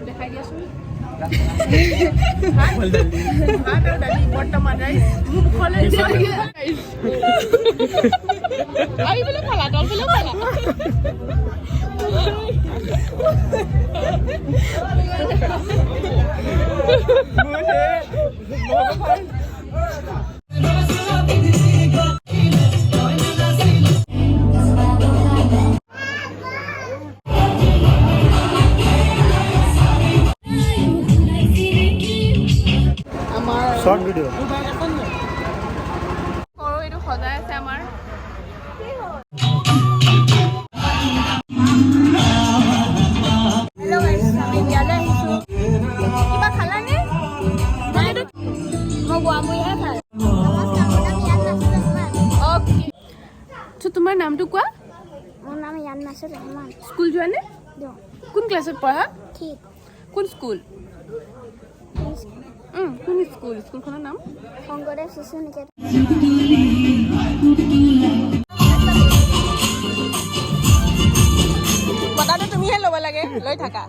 দেখাই দিয়াচোন বৰ্তমান ৰাইজ মুখলে আহিবলৈ খালা তল পেলেও খালা শৰ্ট ভিডিও সৰু এইটো সজাই আছে আমাৰ কিবা খালানে মই গুৱামুৰিহে খাই তোমাৰ নামটো কোৱা মোৰ নাম ইয়ান্নাছুৰ ৰহমান স্কুল যোৱানে কোন ক্লাছত পঢ়া ঠিক কোন স্কুল কোন স্কুল স্কুলখনৰ নাম শংকৰদেৱ শিশু নিকেতন বটাটো তুমিহে ল'ব লাগে লৈ থাকা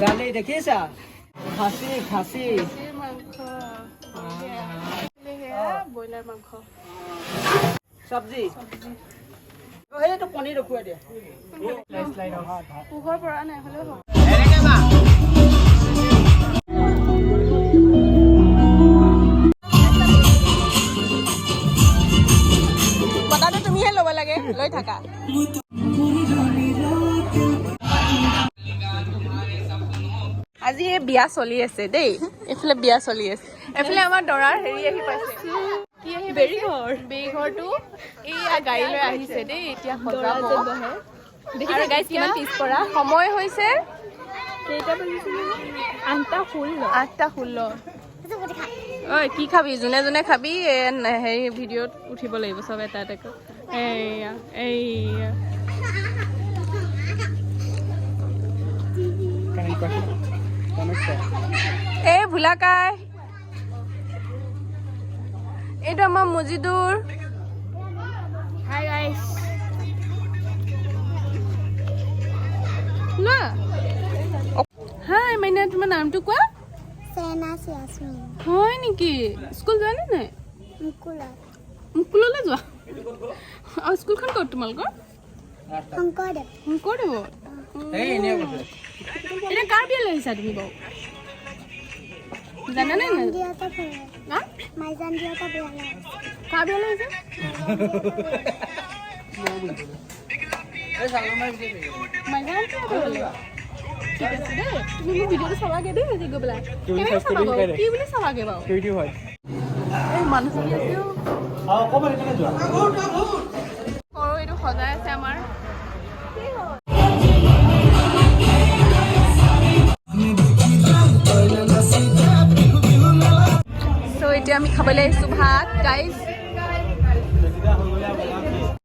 গালি দেখিছা খাচী খাচী ব্ৰইলাৰ মাংস চব্জি সেইটো পনীৰ ৰখুৱাই দিয়া পোহৰ পৰা নাই হ'লেও হ'ব বটাটো তুমিহে ল'ব লাগে লৈ থাকা আজি এই বিয়া চলি আছে দেই এইফালে বিয়া চলি আছে এইফালে আমাৰ দৰাৰ হেৰি আহি পাইছে কি আহি বেৰীঘৰটো এইয়া গাড়ী লৈ আহিছে দেই এতিয়া সজাব আৰু গাইজ কিমান পিছ পৰা সময় হৈছে 8:16 ঐ কি খাবি যোনে যোনে খাবি হেৰি ভিডিঅ'ত উঠিব লাগিব চব এটা এটাকৈ এইয়া এইয়া এই ভোলাকাই এইটো আমাৰ মজিদুৰ হাই গাইস লোৱা হাই মাইনা তোমাৰ নামটো কোৱা চেনাছ ইয়াসমিন হয় নেকি স্কুল যোৱা নে নাই মুকুললৈ যোৱা আৰু স্কুলখন ক'ত তোমালোকৰ শংকৰদেৱ এতিয়া কাৰ বিয়ালৈ আহিছা তুমি বাৰু জানানে নাই কাৰ বিয়ালৈ আহিছা ঠিক আছে দেই তুমি মোৰ ভিডিঅ'টো চাবাগে দেই আজি গৈ পেলাই কেনেকৈ চাবা বাৰু কি বুলি চাবাগে বাৰু এই মানুহ চলি আছে সৰু এইটো সজাই আছে আমাৰ চ' এতিয়া আমি খাবলৈ আহিছোঁ ভাত গাইজ